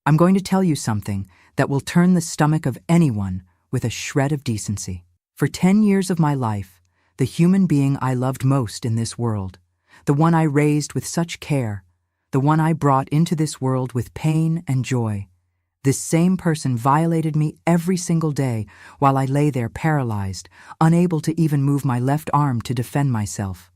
I'm going to tell you something that will turn the stomach of anyone with a shred of decency. For 10 years of my life, the human being I loved most in this world, the one I raised with such care, the one I brought into this world with pain and joy, this same person violated me every single day while I lay there paralyzed, unable to even move my left arm to defend myself.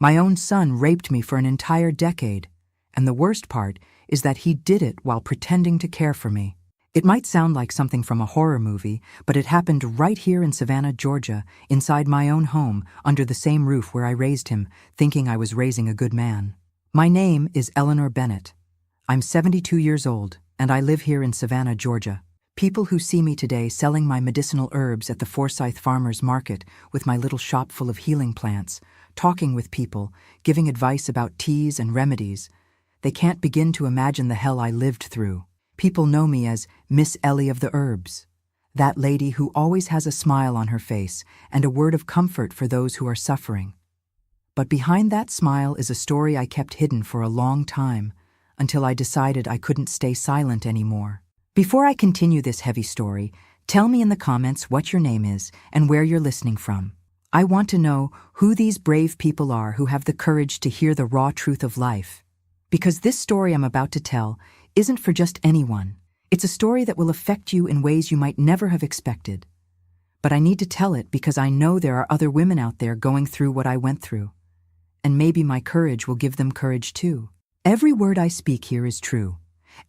My own son raped me for an entire decade, and the worst part is that he did it while pretending to care for me. It might sound like something from a horror movie, but it happened right here in Savannah, Georgia, inside my own home, under the same roof where I raised him, thinking I was raising a good man. My name is Eleanor Bennett. I'm 72 years old, and I live here in Savannah, Georgia. People who see me today selling my medicinal herbs at the Forsyth Farmers Market with my little shop full of healing plants, talking with people, giving advice about teas and remedies, they can't begin to imagine the hell I lived through. People know me as Miss Ellie of the Herbs, that lady who always has a smile on her face and a word of comfort for those who are suffering. But behind that smile is a story I kept hidden for a long time, until I decided I couldn't stay silent anymore. Before I continue this heavy story, tell me in the comments what your name is and where you're listening from. I want to know who these brave people are who have the courage to hear the raw truth of life. Because this story I'm about to tell isn't for just anyone. It's a story that will affect you in ways you might never have expected. But I need to tell it because I know there are other women out there going through what I went through. And maybe my courage will give them courage too. Every word I speak here is true.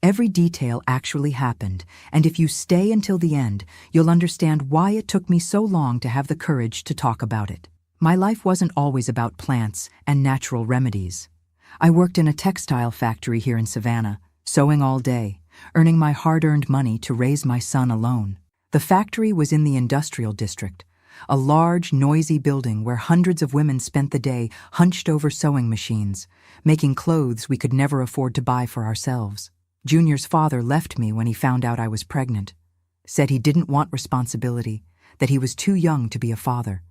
Every detail actually happened, and if you stay until the end, you'll understand why it took me so long to have the courage to talk about it. My life wasn't always about plants and natural remedies. I worked in a textile factory here in Savannah, sewing all day, earning my hard-earned money to raise my son alone. The factory was in the industrial district, a large, noisy building where hundreds of women spent the day hunched over sewing machines, making clothes we could never afford to buy for ourselves. Junior's father left me when he found out I was pregnant, said he didn't want responsibility, that he was too young to be a father.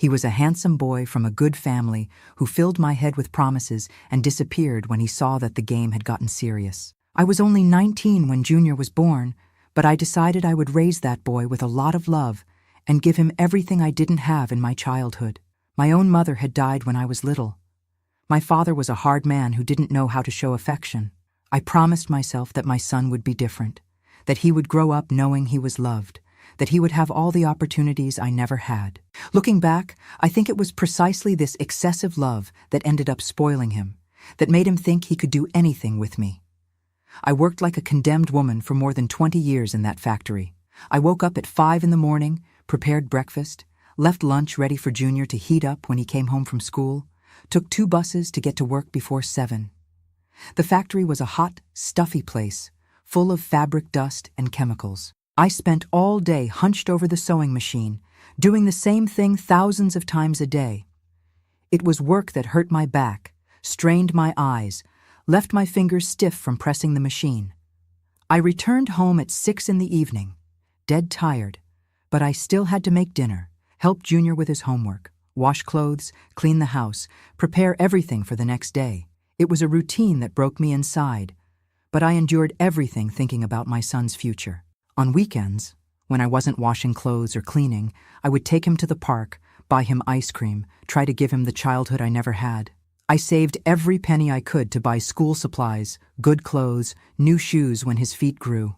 He was a handsome boy from a good family who filled my head with promises and disappeared when he saw that the game had gotten serious. I was only 19 when Junior was born, but I decided I would raise that boy with a lot of love and give him everything I didn't have in my childhood. My own mother had died when I was little. My father was a hard man who didn't know how to show affection. I promised myself that my son would be different, that he would grow up knowing he was loved, that he would have all the opportunities I never had. Looking back, I think it was precisely this excessive love that ended up spoiling him, that made him think he could do anything with me. I worked like a condemned woman for more than 20 years in that factory. I woke up at 5 in the morning, prepared breakfast, left lunch ready for Junior to heat up when he came home from school, took 2 buses to get to work before 7. The factory was a hot, stuffy place, full of fabric dust and chemicals. I spent all day hunched over the sewing machine, doing the same thing thousands of times a day. It was work that hurt my back, strained my eyes, left my fingers stiff from pressing the machine. I returned home at 6 in the evening, dead tired, but I still had to make dinner, help Junior with his homework, wash clothes, clean the house, prepare everything for the next day. It was a routine that broke me inside, but I endured everything thinking about my son's future. On weekends, when I wasn't washing clothes or cleaning, I would take him to the park, buy him ice cream, try to give him the childhood I never had. I saved every penny I could to buy school supplies, good clothes, new shoes when his feet grew.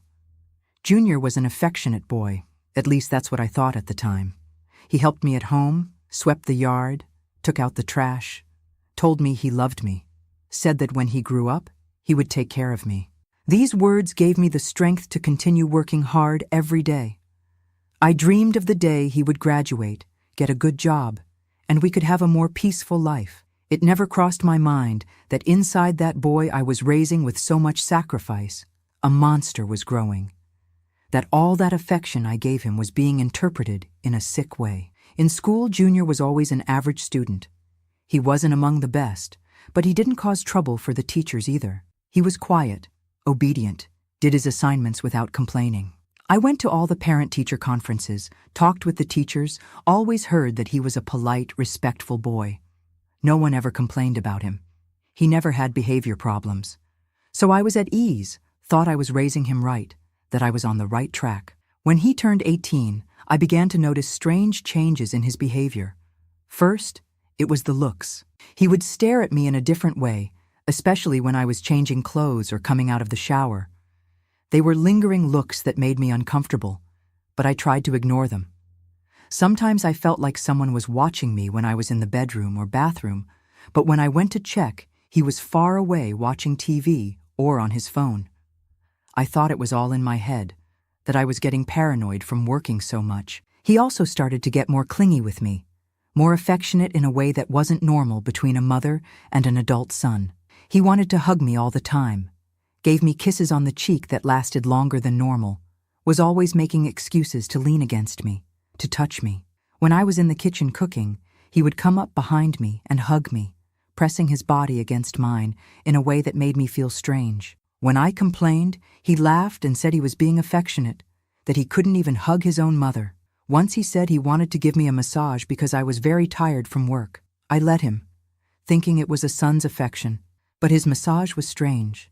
Junior was an affectionate boy, at least that's what I thought at the time. He helped me at home, swept the yard, took out the trash, told me he loved me, said that when he grew up, he would take care of me. These words gave me the strength to continue working hard every day. I dreamed of the day he would graduate, get a good job, and we could have a more peaceful life. It never crossed my mind that inside that boy I was raising with so much sacrifice, a monster was growing. That all that affection I gave him was being interpreted in a sick way. In school, Junior was always an average student. He wasn't among the best, but he didn't cause trouble for the teachers either. He was quiet, obedient, did his assignments without complaining. I went to all the parent-teacher conferences, talked with the teachers, always heard that he was a polite, respectful boy. No one ever complained about him. He never had behavior problems. So I was at ease, thought I was raising him right, that I was on the right track. When he turned 18, I began to notice strange changes in his behavior. First, it was the looks. He would stare at me in a different way, especially when I was changing clothes or coming out of the shower. They were lingering looks that made me uncomfortable, but I tried to ignore them. Sometimes I felt like someone was watching me when I was in the bedroom or bathroom, but when I went to check, he was far away watching TV or on his phone. I thought it was all in my head, that I was getting paranoid from working so much. He also started to get more clingy with me, more affectionate in a way that wasn't normal between a mother and an adult son. He wanted to hug me all the time, gave me kisses on the cheek that lasted longer than normal, was always making excuses to lean against me, to touch me. When I was in the kitchen cooking, he would come up behind me and hug me, pressing his body against mine in a way that made me feel strange. When I complained, he laughed and said he was being affectionate, that he couldn't even hug his own mother. Once he said he wanted to give me a massage because I was very tired from work. I let him, thinking it was a son's affection, but his massage was strange.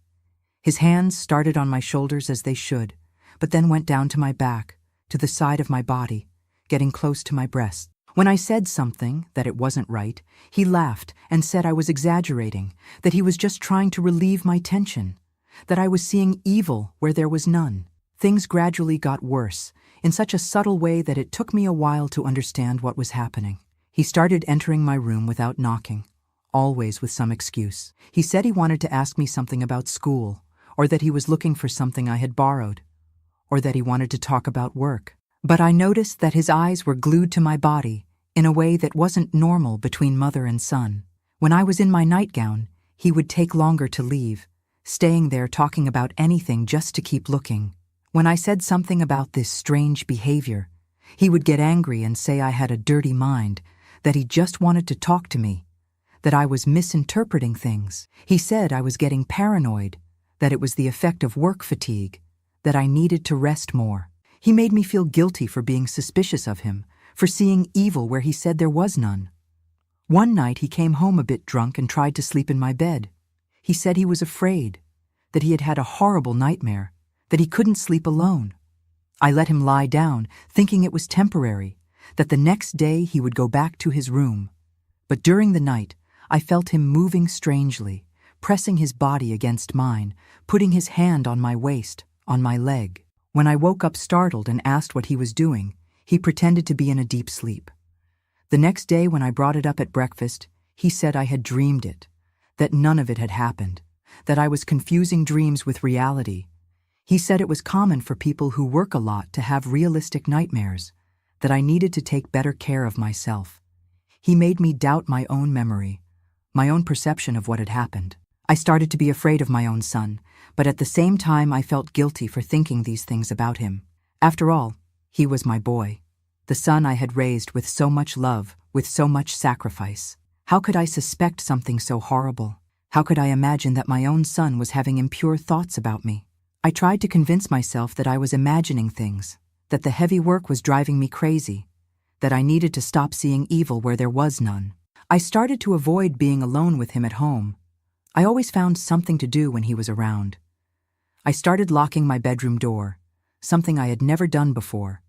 His hands started on my shoulders as they should, but then went down to my back, to the side of my body, getting close to my breasts. When I said something, that it wasn't right, he laughed and said I was exaggerating, that he was just trying to relieve my tension, that I was seeing evil where there was none. Things gradually got worse, in such a subtle way that it took me a while to understand what was happening. He started entering my room without knocking, always with some excuse. He said he wanted to ask me something about school, or that he was looking for something I had borrowed, or that he wanted to talk about work. But I noticed that his eyes were glued to my body in a way that wasn't normal between mother and son. When I was in my nightgown, he would take longer to leave, staying there talking about anything just to keep looking. When I said something about this strange behavior, he would get angry and say I had a dirty mind, that he just wanted to talk to me, that I was misinterpreting things. He said I was getting paranoid, that it was the effect of work fatigue, that I needed to rest more. He made me feel guilty for being suspicious of him, for seeing evil where he said there was none. One night he came home a bit drunk and tried to sleep in my bed. He said he was afraid, that he had had a horrible nightmare, that he couldn't sleep alone. I let him lie down, thinking it was temporary, that the next day he would go back to his room. But during the night, I felt him moving strangely, pressing his body against mine, putting his hand on my waist, on my leg. When I woke up startled and asked what he was doing, he pretended to be in a deep sleep. The next day when I brought it up at breakfast, he said I had dreamed it, that none of it had happened, that I was confusing dreams with reality. He said it was common for people who work a lot to have realistic nightmares, that I needed to take better care of myself. He made me doubt my own memory, my own perception of what had happened. I started to be afraid of my own son, but at the same time I felt guilty for thinking these things about him. After all, he was my boy, the son I had raised with so much love, with so much sacrifice. How could I suspect something so horrible? How could I imagine that my own son was having impure thoughts about me? I tried to convince myself that I was imagining things, that the heavy work was driving me crazy, that I needed to stop seeing evil where there was none. I started to avoid being alone with him at home. I always found something to do when he was around. I started locking my bedroom door, something I had never done before.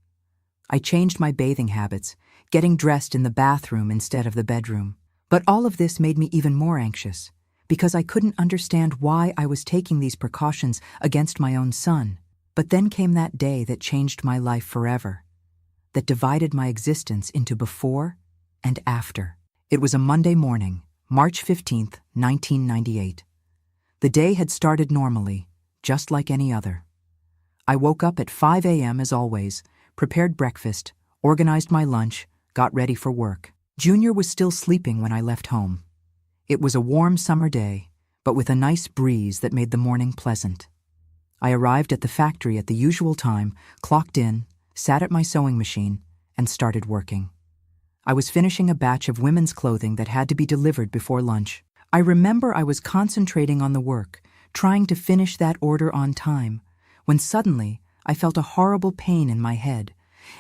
I changed my bathing habits, getting dressed in the bathroom instead of the bedroom. But all of this made me even more anxious, because I couldn't understand why I was taking these precautions against my own son. But then came that day that changed my life forever, that divided my existence into before and after. It was a Monday morning, March 15th, 1998. The day had started normally, just like any other. I woke up at 5 a.m. as always, prepared breakfast, organized my lunch, got ready for work. Junior was still sleeping when I left home. It was a warm summer day, but with a nice breeze that made the morning pleasant. I arrived at the factory at the usual time, clocked in, sat at my sewing machine, and started working. I was finishing a batch of women's clothing that had to be delivered before lunch. I remember I was concentrating on the work, trying to finish that order on time, when suddenly I felt a horrible pain in my head,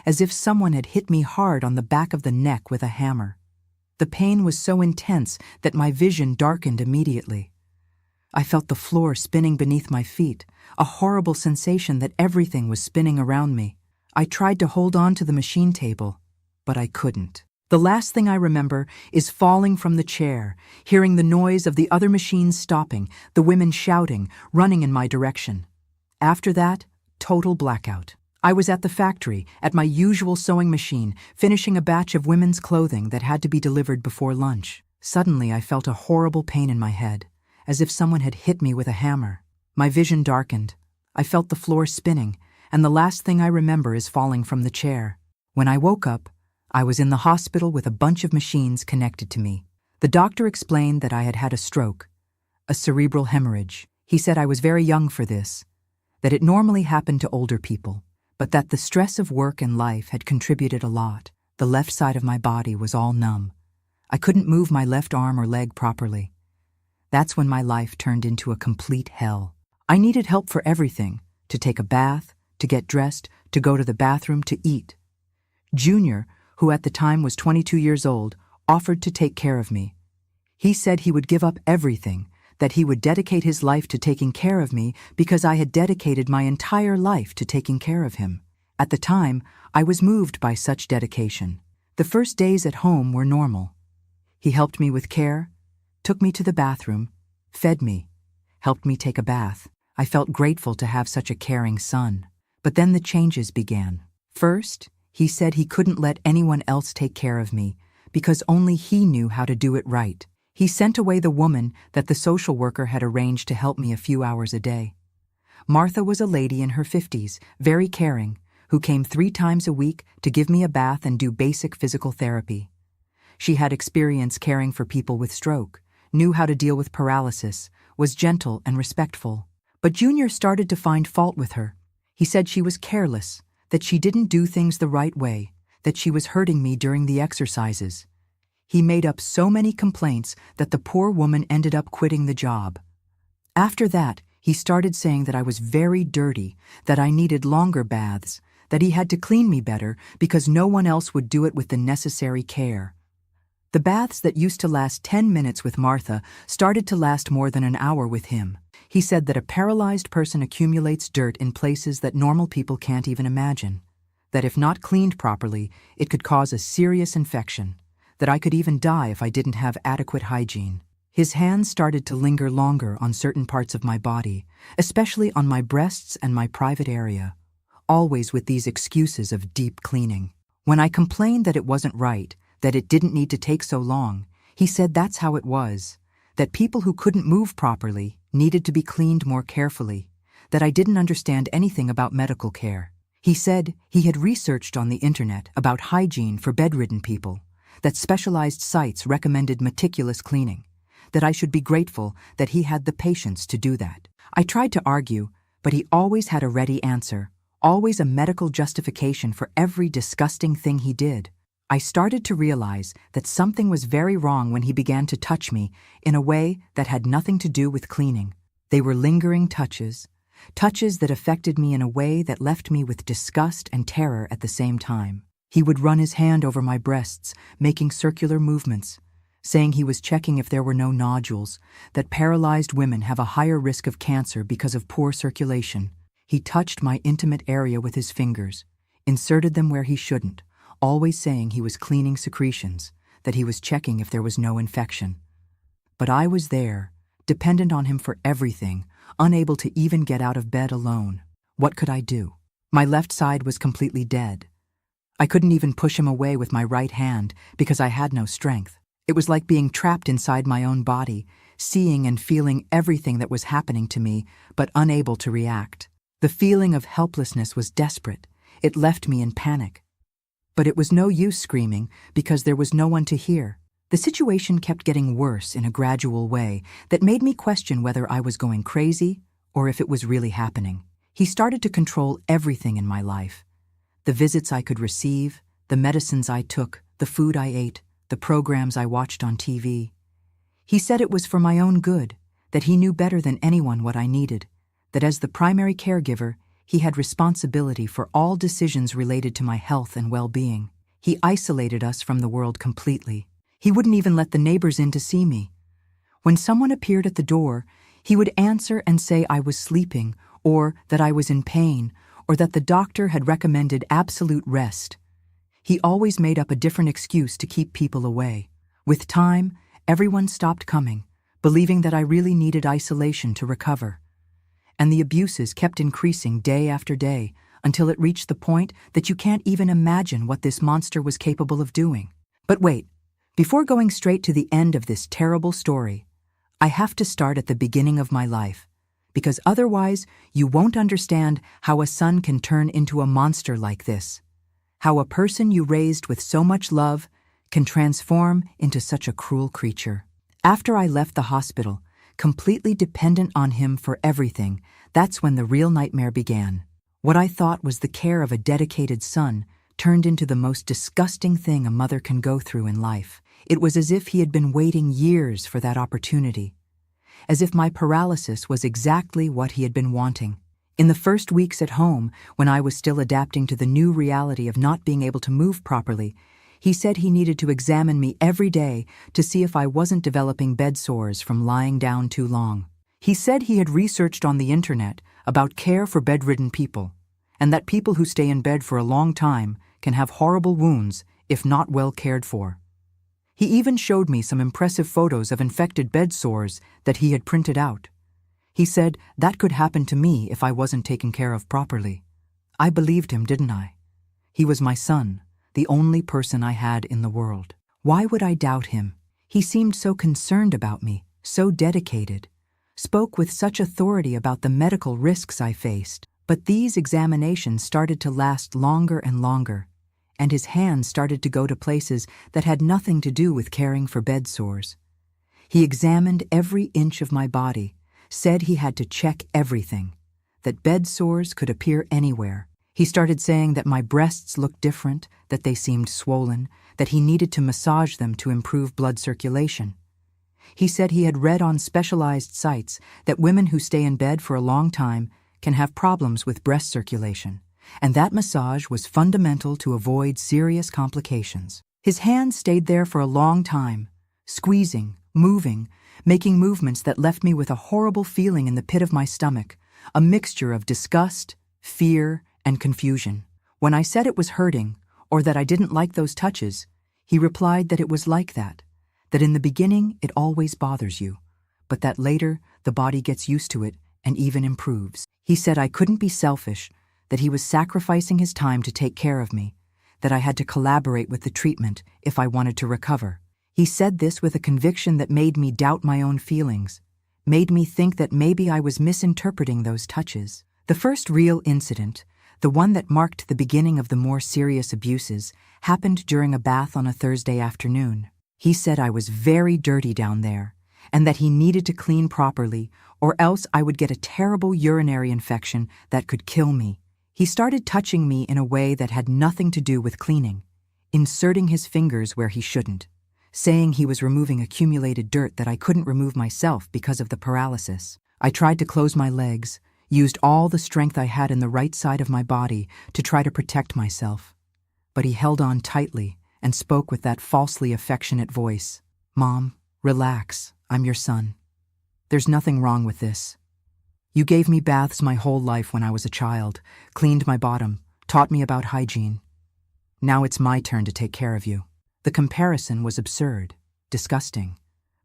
as if someone had hit me hard on the back of the neck with a hammer. The pain was so intense that my vision darkened immediately. I felt the floor spinning beneath my feet, a horrible sensation that everything was spinning around me. I tried to hold on to the machine table, but I couldn't. The last thing I remember is falling from the chair, hearing the noise of the other machines stopping, the women shouting, running in my direction. After that, total blackout. I was at the factory, at my usual sewing machine, finishing a batch of women's clothing that had to be delivered before lunch. Suddenly, I felt a horrible pain in my head, as if someone had hit me with a hammer. My vision darkened. I felt the floor spinning, and the last thing I remember is falling from the chair. When I woke up, I was in the hospital with a bunch of machines connected to me. The doctor explained that I had had a stroke, a cerebral hemorrhage. He said I was very young for this, that it normally happened to older people, but that the stress of work and life had contributed a lot. The left side of my body was all numb. I couldn't move my left arm or leg properly. That's when my life turned into a complete hell. I needed help for everything, to take a bath, to get dressed, to go to the bathroom, to eat. Junior, who at the time was 22 years old, offered to take care of me. He said he would give up everything, that he would dedicate his life to taking care of me because I had dedicated my entire life to taking care of him. At the time, I was moved by such dedication. The first days at home were normal. He helped me with care, took me to the bathroom, fed me, helped me take a bath. I felt grateful to have such a caring son. But then the changes began. First, he said he couldn't let anyone else take care of me because only he knew how to do it right. He sent away the woman that the social worker had arranged to help me a few hours a day. Martha was a lady in her 50s, very caring, who came 3 times a week to give me a bath and do basic physical therapy. She had experience caring for people with stroke, knew how to deal with paralysis, was gentle and respectful. But Junior started to find fault with her. He said she was careless, that she didn't do things the right way, that she was hurting me during the exercises. He made up so many complaints that the poor woman ended up quitting the job. After that, he started saying that I was very dirty, that I needed longer baths, that he had to clean me better because no one else would do it with the necessary care. The baths that used to last 10 minutes with Martha started to last more than an hour with him. He said that a paralyzed person accumulates dirt in places that normal people can't even imagine, that if not cleaned properly, it could cause a serious infection, that I could even die if I didn't have adequate hygiene. His hands started to linger longer on certain parts of my body, especially on my breasts and my private area, always with these excuses of deep cleaning. When I complained that it wasn't right, that it didn't need to take so long, he said that's how it was, that people who couldn't move properly needed to be cleaned more carefully, that I didn't understand anything about medical care. He said he had researched on the internet about hygiene for bedridden people, that specialized sites recommended meticulous cleaning, that I should be grateful that he had the patience to do that. I tried to argue, but he always had a ready answer, always a medical justification for every disgusting thing he did. I started to realize that something was very wrong when he began to touch me in a way that had nothing to do with cleaning. They were lingering touches, touches that affected me in a way that left me with disgust and terror at the same time. He would run his hand over my breasts, making circular movements, saying he was checking if there were no nodules, that paralyzed women have a higher risk of cancer because of poor circulation. He touched my intimate area with his fingers, inserted them where he shouldn't, always saying he was cleaning secretions, that he was checking if there was no infection. But I was there, dependent on him for everything, unable to even get out of bed alone. What could I do? My left side was completely dead. I couldn't even push him away with my right hand because I had no strength. It was like being trapped inside my own body, seeing and feeling everything that was happening to me, but unable to react. The feeling of helplessness was desperate. It left me in panic. But it was no use screaming because there was no one to hear. The situation kept getting worse in a gradual way that made me question whether I was going crazy or if it was really happening. He started to control everything in my life. The visits I could receive, the medicines I took, the food I ate, the programs I watched on TV. He said it was for my own good, that he knew better than anyone what I needed, that as the primary caregiver, he had responsibility for all decisions related to my health and well-being. He isolated us from the world completely. He wouldn't even let the neighbors in to see me. When someone appeared at the door, He would answer and say I was sleeping, or that I was in pain, or that the doctor had recommended absolute rest. He always made up a different excuse to keep people away. With time, everyone stopped coming, believing that I really needed isolation to recover. And the abuses kept increasing day after day until it reached the point that you can't even imagine what this monster was capable of doing. But wait, before going straight to the end of this terrible story, I have to start at the beginning of my life, because otherwise you won't understand how a son can turn into a monster like this, how a person you raised with so much love can transform into such a cruel creature. After I left the hospital, completely dependent on him for everything, that's when the real nightmare began. What I thought was the care of a dedicated son turned into the most disgusting thing a mother can go through in life. It was as if he had been waiting years for that opportunity, as if my paralysis was exactly what he had been wanting. In the first weeks at home, when I was still adapting to the new reality of not being able to move properly, he said he needed to examine me every day to see if I wasn't developing bed sores from lying down too long. He said he had researched on the internet about care for bedridden people, and that people who stay in bed for a long time can have horrible wounds if not well cared for. He even showed me some impressive photos of infected bed sores that he had printed out. He said that could happen to me if I wasn't taken care of properly. I believed him, didn't I? He was my son, the only person I had in the world. Why would I doubt him? He seemed so concerned about me, so dedicated, spoke with such authority about the medical risks I faced. But these examinations started to last longer and longer, and his hands started to go to places that had nothing to do with caring for bed sores. He examined every inch of my body, said he had to check everything, that bed sores could appear anywhere. He started saying that my breasts looked different, that they seemed swollen, that he needed to massage them to improve blood circulation. He said he had read on specialized sites that women who stay in bed for a long time can have problems with breast circulation, and that massage was fundamental to avoid serious complications. His hands stayed there for a long time, squeezing, moving, making movements that left me with a horrible feeling in the pit of my stomach, a mixture of disgust, fear, and confusion. When I said it was hurting, or that I didn't like those touches, he replied that it was like that in the beginning it always bothers you, but that later the body gets used to it and even improves. He said I couldn't be selfish, that he was sacrificing his time to take care of me, that I had to collaborate with the treatment if I wanted to recover. He said this with a conviction that made me doubt my own feelings, made me think that maybe I was misinterpreting those touches. The first real incident, the one that marked the beginning of the more serious abuses, happened during a bath on a Thursday afternoon. He said I was very dirty down there, and that he needed to clean properly, or else I would get a terrible urinary infection that could kill me. He started touching me in a way that had nothing to do with cleaning, inserting his fingers where he shouldn't, saying he was removing accumulated dirt that I couldn't remove myself because of the paralysis. I tried to close my legs, used all the strength I had in the right side of my body to try to protect myself. But he held on tightly and spoke with that falsely affectionate voice. "Mom, relax, I'm your son. There's nothing wrong with this. You gave me baths my whole life when I was a child, cleaned my bottom, taught me about hygiene. Now it's my turn to take care of you." The comparison was absurd, disgusting,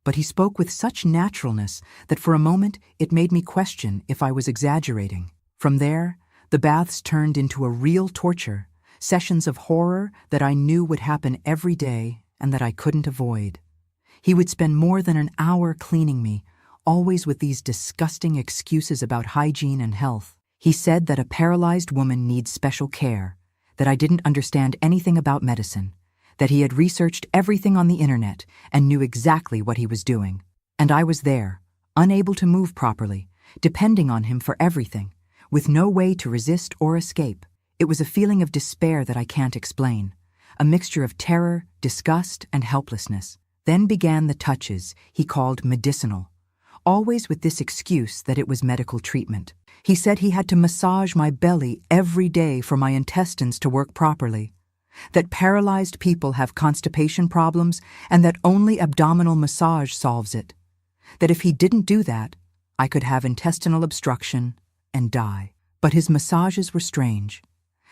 but he spoke with such naturalness that for a moment it made me question if I was exaggerating. From there, the baths turned into a real torture, sessions of horror that I knew would happen every day and that I couldn't avoid. He would spend more than an hour cleaning me, always with these disgusting excuses about hygiene and health. He said that a paralyzed woman needs special care, that I didn't understand anything about medicine, that he had researched everything on the internet and knew exactly what he was doing. And I was there, unable to move properly, depending on him for everything, with no way to resist or escape. It was a feeling of despair that I can't explain, a mixture of terror, disgust, and helplessness. Then began the touches he called medicinal, always with this excuse that it was medical treatment. He said he had to massage my belly every day for my intestines to work properly, that paralyzed people have constipation problems and that only abdominal massage solves it, that if he didn't do that, I could have intestinal obstruction and die. But his massages were strange.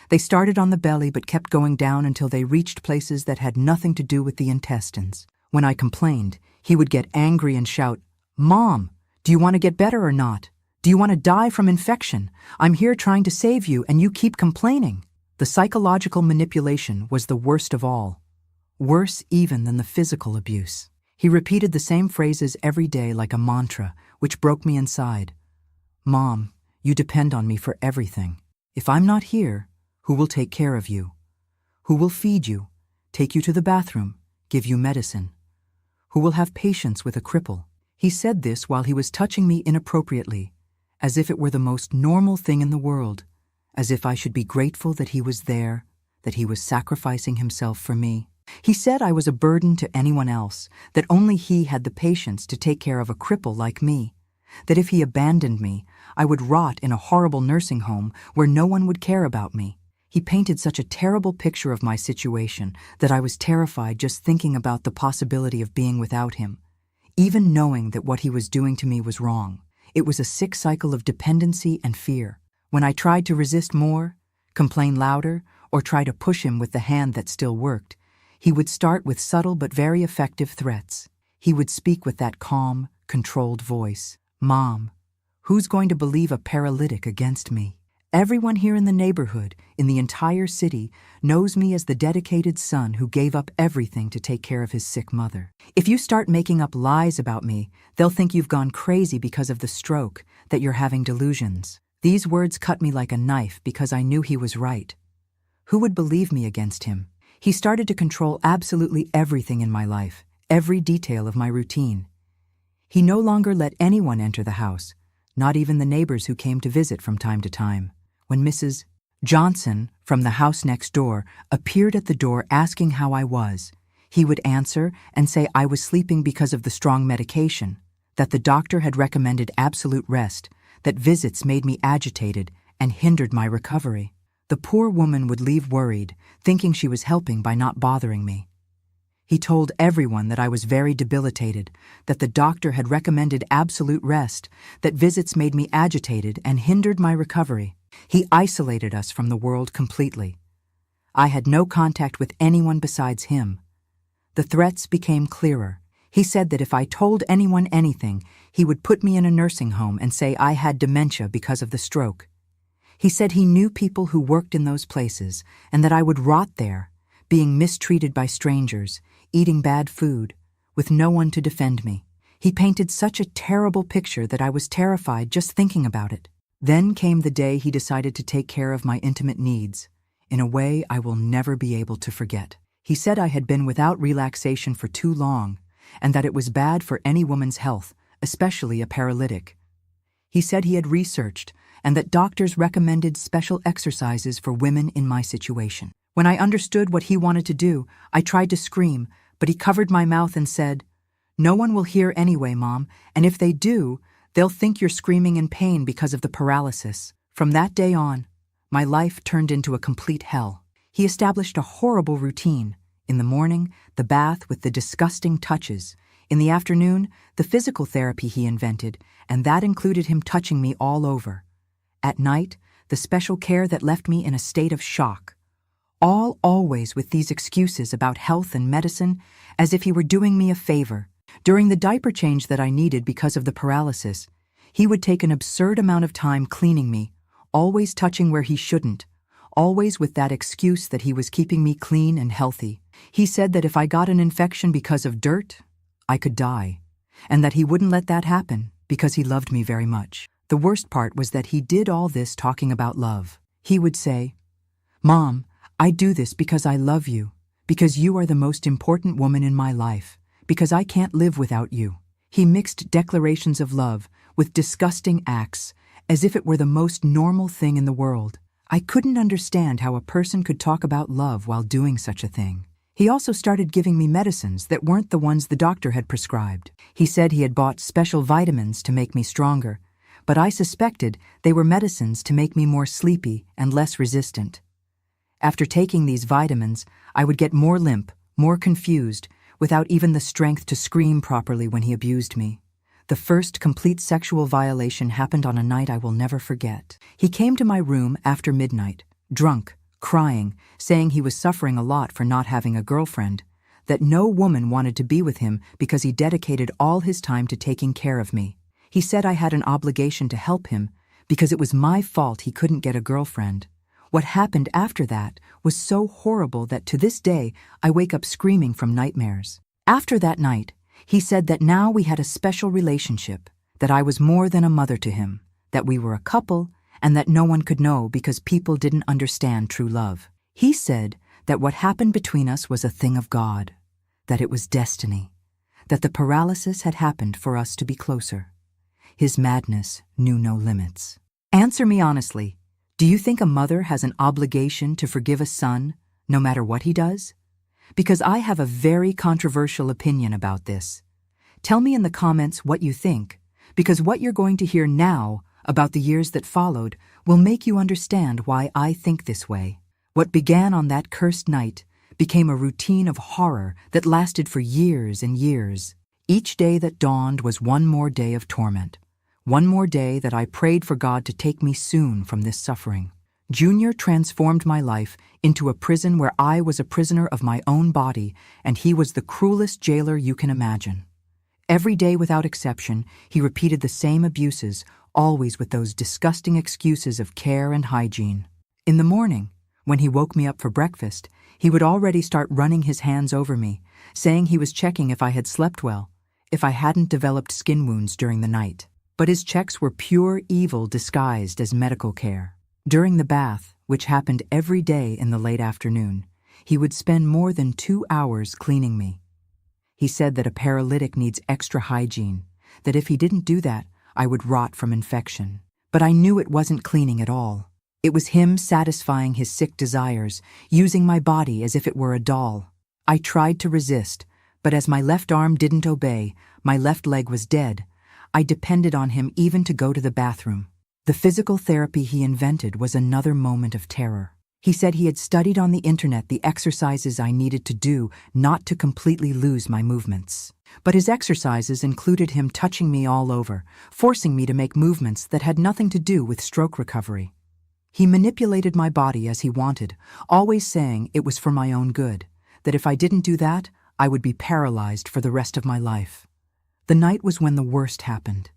They started on the belly but kept going down until they reached places that had nothing to do with the intestines. When I complained, he would get angry and shout, "Mom, do you want to get better or not? Do you want to die from infection? I'm here trying to save you and you keep complaining." The psychological manipulation was the worst of all. Worse even than the physical abuse. He repeated the same phrases every day like a mantra, which broke me inside. "Mom, you depend on me for everything. If I'm not here, who will take care of you? Who will feed you, take you to the bathroom, give you medicine? Who will have patience with a cripple?" He said this while he was touching me inappropriately, as if it were the most normal thing in the world, as if I should be grateful that he was there, that he was sacrificing himself for me. He said I was a burden to anyone else, that only he had the patience to take care of a cripple like me, that if he abandoned me, I would rot in a horrible nursing home where no one would care about me. He painted such a terrible picture of my situation that I was terrified just thinking about the possibility of being without him, even knowing that what he was doing to me was wrong. It was a sick cycle of dependency and fear. When I tried to resist more, complain louder, or try to push him with the hand that still worked, he would start with subtle but very effective threats. He would speak with that calm, controlled voice. "Mom, who's going to believe a paralytic against me? Everyone here in the neighborhood, in the entire city, knows me as the dedicated son who gave up everything to take care of his sick mother. If you start making up lies about me, they'll think you've gone crazy because of the stroke, that you're having delusions." These words cut me like a knife because I knew he was right. Who would believe me against him? He started to control absolutely everything in my life, every detail of my routine. He no longer let anyone enter the house, not even the neighbors who came to visit from time to time. When Mrs. Johnson, from the house next door, appeared at the door asking how I was, he would answer and say I was sleeping because of the strong medication, that the doctor had recommended absolute rest, that visits made me agitated and hindered my recovery. The poor woman would leave worried, thinking she was helping by not bothering me. He told everyone that I was very debilitated, that the doctor had recommended absolute rest, that visits made me agitated and hindered my recovery. He isolated us from the world completely. I had no contact with anyone besides him. The threats became clearer. He said that if I told anyone anything, he would put me in a nursing home and say I had dementia because of the stroke. He said he knew people who worked in those places and that I would rot there, being mistreated by strangers, eating bad food, with no one to defend me. He painted such a terrible picture that I was terrified just thinking about it. Then came the day he decided to take care of my intimate needs, in a way I will never be able to forget. He said I had been without relaxation for too long, and that it was bad for any woman's health, especially a paralytic. He said he had researched, and that doctors recommended special exercises for women in my situation. When I understood what he wanted to do, I tried to scream, but he covered my mouth and said, "No one will hear anyway, Mom, and if they do, they'll think you're screaming in pain because of the paralysis." From that day on, my life turned into a complete hell. He established a horrible routine. In the morning, the bath with the disgusting touches. In the afternoon, the physical therapy he invented, and that included him touching me all over. At night, the special care that left me in a state of shock. All always with these excuses about health and medicine, as if he were doing me a favor. During the diaper change that I needed because of the paralysis, he would take an absurd amount of time cleaning me, always touching where he shouldn't, always with that excuse that he was keeping me clean and healthy. He said that if I got an infection because of dirt, I could die, and that he wouldn't let that happen because he loved me very much. The worst part was that he did all this talking about love. He would say, "Mom, I do this because I love you, because you are the most important woman in my life, because I can't live without you." He mixed declarations of love with disgusting acts, as if it were the most normal thing in the world. I couldn't understand how a person could talk about love while doing such a thing. He also started giving me medicines that weren't the ones the doctor had prescribed. He said he had bought special vitamins to make me stronger, but I suspected they were medicines to make me more sleepy and less resistant. After taking these vitamins, I would get more limp, more confused, without even the strength to scream properly when he abused me. The first complete sexual violation happened on a night I will never forget. He came to my room after midnight, drunk, crying, saying he was suffering a lot for not having a girlfriend, that no woman wanted to be with him because he dedicated all his time to taking care of me. He said I had an obligation to help him because it was my fault he couldn't get a girlfriend. What happened after that was so horrible that to this day I wake up screaming from nightmares. After that night, he said that now we had a special relationship, that I was more than a mother to him, that we were a couple, and that no one could know because people didn't understand true love. He said that what happened between us was a thing of God, that it was destiny, that the paralysis had happened for us to be closer. His madness knew no limits. Answer me honestly, do you think a mother has an obligation to forgive a son, no matter what he does? Because I have a very controversial opinion about this. Tell me in the comments what you think, because what you're going to hear now about the years that followed will make you understand why I think this way. What began on that cursed night became a routine of horror that lasted for years and years. Each day that dawned was one more day of torment, one more day that I prayed for God to take me soon from this suffering. Junior transformed my life into a prison where I was a prisoner of my own body, and he was the cruelest jailer you can imagine. Every day without exception, he repeated the same abuses, always with those disgusting excuses of care and hygiene. In the morning, when he woke me up for breakfast, he would already start running his hands over me, saying he was checking if I had slept well, if I hadn't developed skin wounds during the night. But his checks were pure evil disguised as medical care. During the bath, which happened every day in the late afternoon, he would spend more than 2 hours cleaning me. He said that a paralytic needs extra hygiene, that if he didn't do that, I would rot from infection. But I knew it wasn't cleaning at all. It was him satisfying his sick desires, using my body as if it were a doll. I tried to resist, but as my left arm didn't obey, my left leg was dead. I depended on him even to go to the bathroom. The physical therapy he invented was another moment of terror. He said he had studied on the internet the exercises I needed to do not to completely lose my movements. But his exercises included him touching me all over, forcing me to make movements that had nothing to do with stroke recovery. He manipulated my body as he wanted, always saying it was for my own good, that if I didn't do that, I would be paralyzed for the rest of my life. The night was when the worst happened.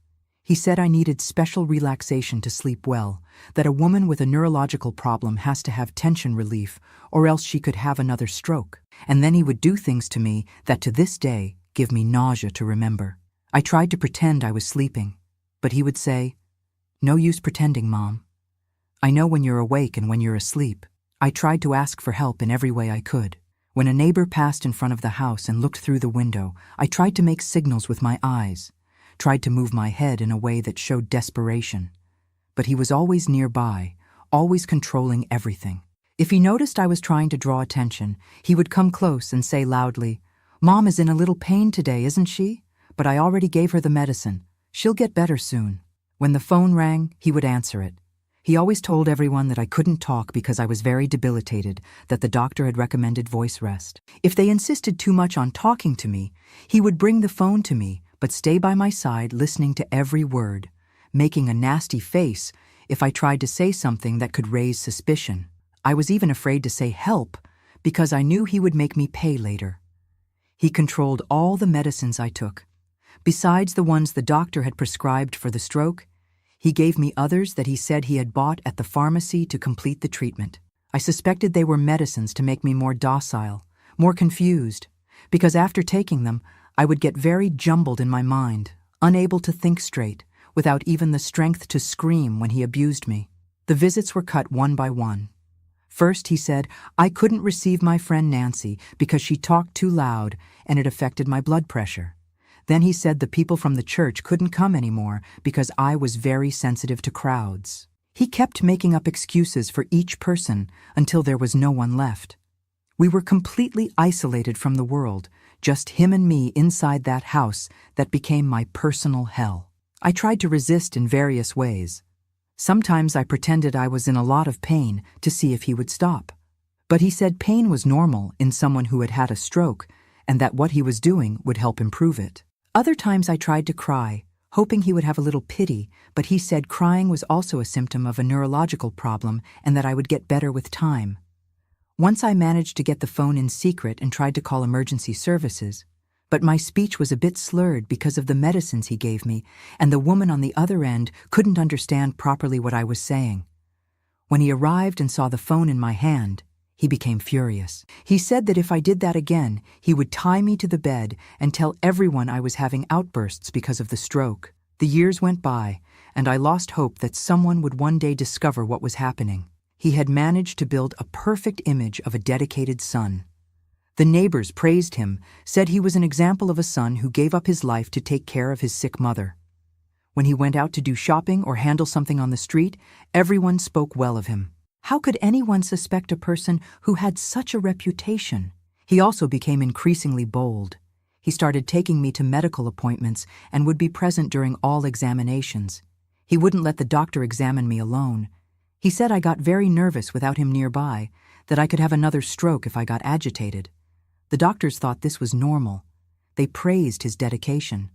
He said I needed special relaxation to sleep well, that a woman with a neurological problem has to have tension relief or else she could have another stroke. And then he would do things to me that to this day give me nausea to remember. I tried to pretend I was sleeping, but he would say, "No use pretending, Mom. I know when you're awake and when you're asleep." I tried to ask for help in every way I could. When a neighbor passed in front of the house and looked through the window, I tried to make signals with my eyes, tried to move my head in a way that showed desperation. But he was always nearby, always controlling everything. If he noticed I was trying to draw attention, he would come close and say loudly, "Mom is in a little pain today, isn't she? But I already gave her the medicine. She'll get better soon." When the phone rang, he would answer it. He always told everyone that I couldn't talk because I was very debilitated, that the doctor had recommended voice rest. If they insisted too much on talking to me, he would bring the phone to me, but stay by my side listening to every word, making a nasty face if I tried to say something that could raise suspicion. I was even afraid to say help because I knew he would make me pay later. He controlled all the medicines I took. Besides the ones the doctor had prescribed for the stroke, he gave me others that he said he had bought at the pharmacy to complete the treatment. I suspected they were medicines to make me more docile, more confused, because after taking them, I would get very jumbled in my mind, unable to think straight, without even the strength to scream when he abused me. The visits were cut one by one. First, he said I couldn't receive my friend Nancy because she talked too loud and it affected my blood pressure. Then he said the people from the church couldn't come anymore because I was very sensitive to crowds. He kept making up excuses for each person until there was no one left. We were completely isolated from the world, just him and me inside that house that became my personal hell. I tried to resist in various ways. Sometimes I pretended I was in a lot of pain to see if he would stop. But he said pain was normal in someone who had had a stroke and that what he was doing would help improve it. Other times I tried to cry, hoping he would have a little pity, but he said crying was also a symptom of a neurological problem and that I would get better with time. Once I managed to get the phone in secret and tried to call emergency services, but my speech was a bit slurred because of the medicines he gave me, and the woman on the other end couldn't understand properly what I was saying. When he arrived and saw the phone in my hand, he became furious. He said that if I did that again, he would tie me to the bed and tell everyone I was having outbursts because of the stroke. The years went by, and I lost hope that someone would one day discover what was happening. He had managed to build a perfect image of a dedicated son. The neighbors praised him, said he was an example of a son who gave up his life to take care of his sick mother. When he went out to do shopping or handle something on the street, everyone spoke well of him. How could anyone suspect a person who had such a reputation? He also became increasingly bold. He started taking me to medical appointments and would be present during all examinations. He wouldn't let the doctor examine me alone. He said I got very nervous without him nearby, that I could have another stroke if I got agitated. The doctors thought this was normal. They praised his dedication.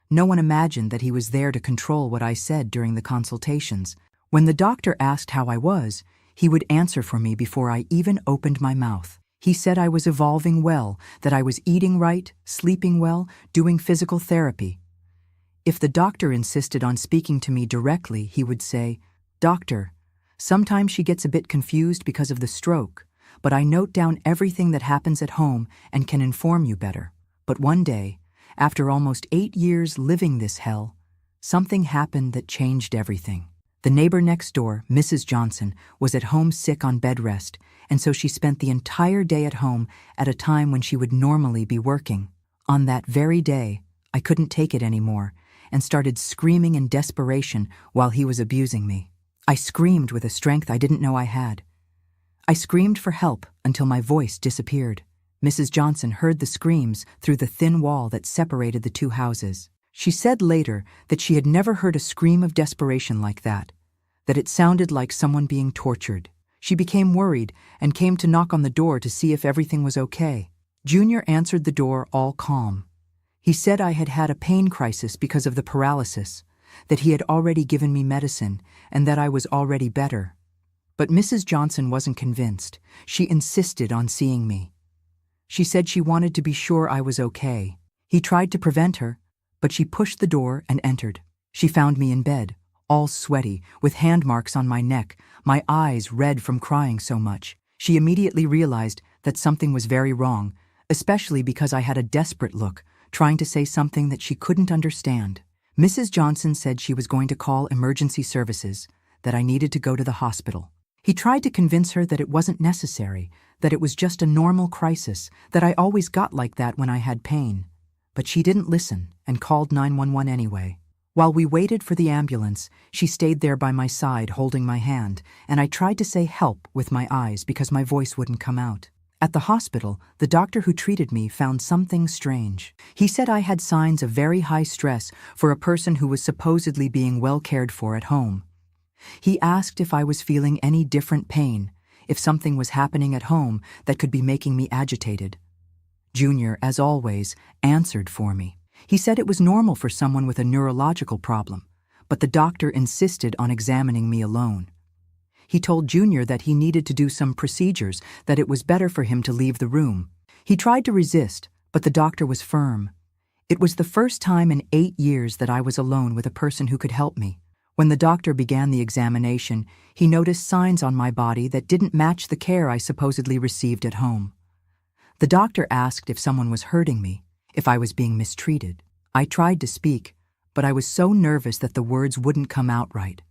No one imagined that he was there to control what I said during the consultations. When the doctor asked how I was, he would answer for me before I even opened my mouth. He said I was evolving well, that I was eating right, sleeping well, doing physical therapy. If the doctor insisted on speaking to me directly, he would say, "Doctor, sometimes she gets a bit confused because of the stroke, but I note down everything that happens at home and can inform you better." But one day, after almost 8 years living this hell, something happened that changed everything. The neighbor next door, Mrs. Johnson, was at home sick on bed rest, and so she spent the entire day at home at a time when she would normally be working. On that very day, I couldn't take it anymore and started screaming in desperation while he was abusing me. I screamed with a strength I didn't know I had. I screamed for help until my voice disappeared. Mrs. Johnson heard the screams through the thin wall that separated the two houses. She said later that she had never heard a scream of desperation like that it sounded like someone being tortured. She became worried and came to knock on the door to see if everything was okay. Junior answered the door all calm. He said I had had a pain crisis because of the paralysis, that he had already given me medicine, and that I was already better. But Mrs. Johnson wasn't convinced. She insisted on seeing me. She said she wanted to be sure I was okay. He tried to prevent her, but she pushed the door and entered. She found me in bed, all sweaty, with hand marks on my neck, my eyes red from crying so much. She immediately realized that something was very wrong, especially because I had a desperate look, trying to say something that she couldn't understand. Mrs. Johnson said she was going to call emergency services, that I needed to go to the hospital. He tried to convince her that it wasn't necessary, that it was just a normal crisis, that I always got like that when I had pain. But she didn't listen and called 911 anyway. While we waited for the ambulance, she stayed there by my side holding my hand, and I tried to say help with my eyes because my voice wouldn't come out. At the hospital, the doctor who treated me found something strange. He said I had signs of very high stress for a person who was supposedly being well cared for at home. He asked if I was feeling any different pain, if something was happening at home that could be making me agitated. Junior, as always, answered for me. He said it was normal for someone with a neurological problem, but the doctor insisted on examining me alone. He told Junior that he needed to do some procedures, that it was better for him to leave the room. He tried to resist, but the doctor was firm. It was the first time in 8 years that I was alone with a person who could help me. When the doctor began the examination, he noticed signs on my body that didn't match the care I supposedly received at home. The doctor asked if someone was hurting me, if I was being mistreated. I tried to speak, but I was so nervous that the words wouldn't come out right.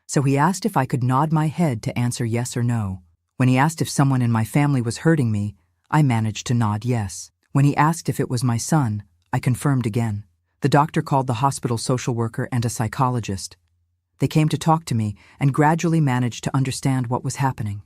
So he asked if I could nod my head to answer yes or no. When he asked if someone in my family was hurting me, I managed to nod yes. When he asked if it was my son, I confirmed again. The doctor called the hospital social worker and a psychologist. They came to talk to me and gradually managed to understand what was happening.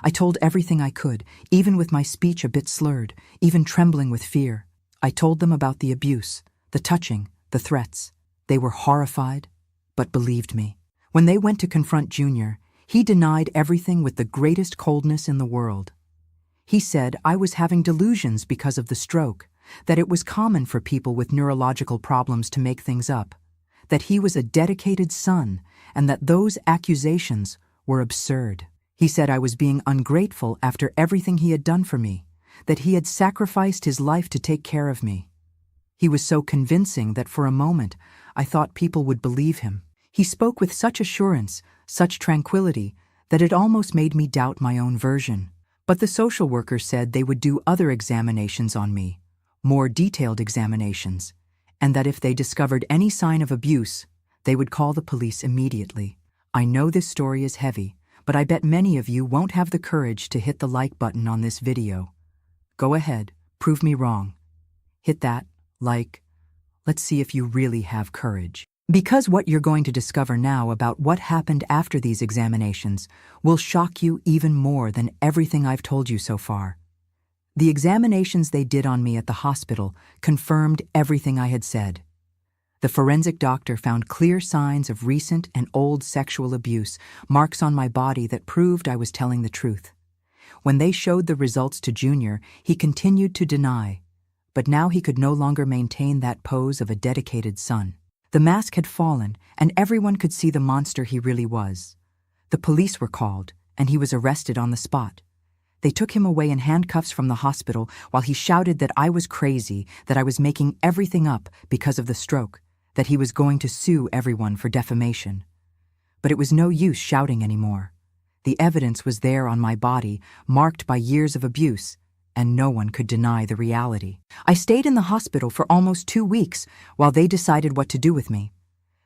I told everything I could, even with my speech a bit slurred, even trembling with fear. I told them about the abuse, the touching, the threats. They were horrified, but believed me. When they went to confront Junior, he denied everything with the greatest coldness in the world. He said I was having delusions because of the stroke, that it was common for people with neurological problems to make things up. that he was a dedicated son, and that those accusations were absurd. He said I was being ungrateful after everything he had done for me, that he had sacrificed his life to take care of me. He was so convincing that for a moment I thought people would believe him. He spoke with such assurance, such tranquility, that it almost made me doubt my own version. But the social worker said they would do other examinations on me, more detailed examinations, and that if they discovered any sign of abuse, they would call the police immediately. I know this story is heavy, but I bet many of you won't have the courage to hit the like button on this video. Go ahead, prove me wrong. Hit that like. Let's see if you really have courage. Because what you're going to discover now about what happened after these examinations will shock you even more than everything I've told you so far. The examinations they did on me at the hospital confirmed everything I had said. The forensic doctor found clear signs of recent and old sexual abuse, marks on my body that proved I was telling the truth. When they showed the results to Junior, he continued to deny, but now he could no longer maintain that pose of a dedicated son. The mask had fallen, and everyone could see the monster he really was. The police were called, and he was arrested on the spot. They took him away in handcuffs from the hospital while he shouted that I was crazy, that I was making everything up because of the stroke, that he was going to sue everyone for defamation. But it was no use shouting anymore. The evidence was there on my body, marked by years of abuse, and no one could deny the reality. I stayed in the hospital for almost 2 weeks while they decided what to do with me.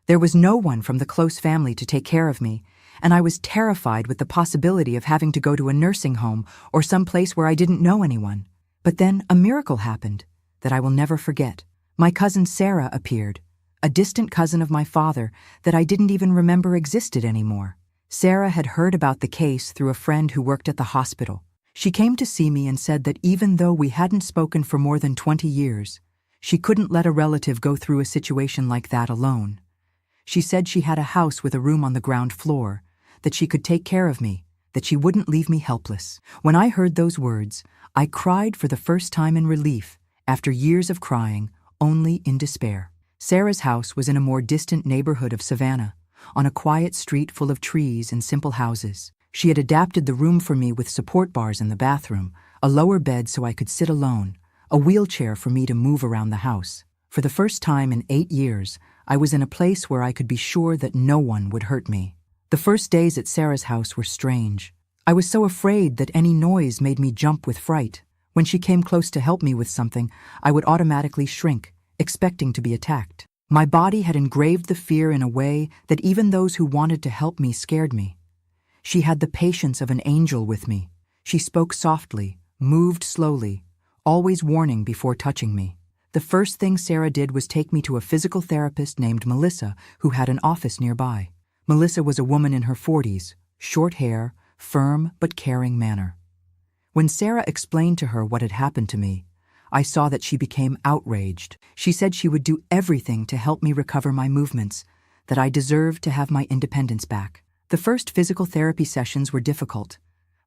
There was no one from the close family to take care of me, and I was terrified with the possibility of having to go to a nursing home or some place where I didn't know anyone. But then a miracle happened that I will never forget. My cousin Sarah appeared, a distant cousin of my father that I didn't even remember existed anymore. Sarah had heard about the case through a friend who worked at the hospital. She came to see me and said that even though we hadn't spoken for more than 20 years, she couldn't let a relative go through a situation like that alone. She said she had a house with a room on the ground floor, that she could take care of me, that she wouldn't leave me helpless. When I heard those words, I cried for the first time in relief, after years of crying, only in despair. Sarah's house was in a more distant neighborhood of Savannah, on a quiet street full of trees and simple houses. She had adapted the room for me with support bars in the bathroom, a lower bed so I could sit alone, a wheelchair for me to move around the house. For the first time in 8 years, I was in a place where I could be sure that no one would hurt me. The first days at Sarah's house were strange. I was so afraid that any noise made me jump with fright. When she came close to help me with something, I would automatically shrink, expecting to be attacked. My body had engraved the fear in a way that even those who wanted to help me scared me. She had the patience of an angel with me. She spoke softly, moved slowly, always warning before touching me. The first thing Sarah did was take me to a physical therapist named Melissa, who had an office nearby. Melissa was a woman in her 40s, short hair, firm but caring manner. When Sarah explained to her what had happened to me, I saw that she became outraged. She said she would do everything to help me recover my movements, that I deserved to have my independence back. The first physical therapy sessions were difficult.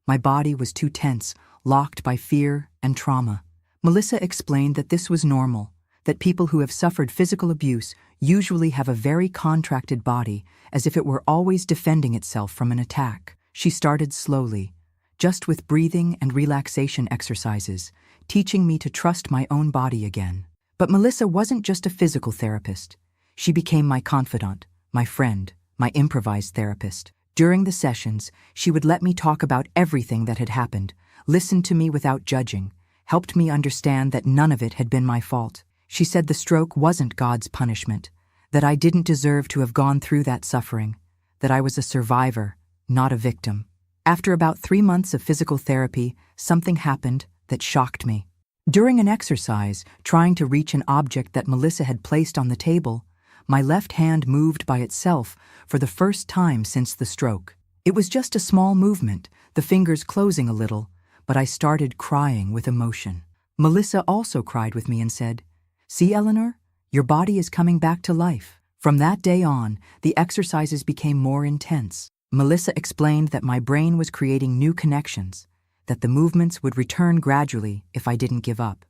My body was too tense, locked by fear and trauma. Melissa explained that this was normal, that people who have suffered physical abuse usually have a very contracted body, as if it were always defending itself from an attack. She started slowly, just with breathing and relaxation exercises, teaching me to trust my own body again. But Melissa wasn't just a physical therapist. She became my confidant, my friend, my improvised therapist. During the sessions, she would let me talk about everything that had happened, listen to me without judging, helped me understand that none of it had been my fault. She said the stroke wasn't God's punishment, that I didn't deserve to have gone through that suffering, that I was a survivor, not a victim. After about 3 months of physical therapy, something happened that shocked me. During an exercise, trying to reach an object that Melissa had placed on the table, my left hand moved by itself for the first time since the stroke. It was just a small movement, the fingers closing a little, but I started crying with emotion. Melissa also cried with me and said, "See, Eleanor, your body is coming back to life." From that day on, the exercises became more intense. Melissa explained that my brain was creating new connections, that the movements would return gradually if I didn't give up.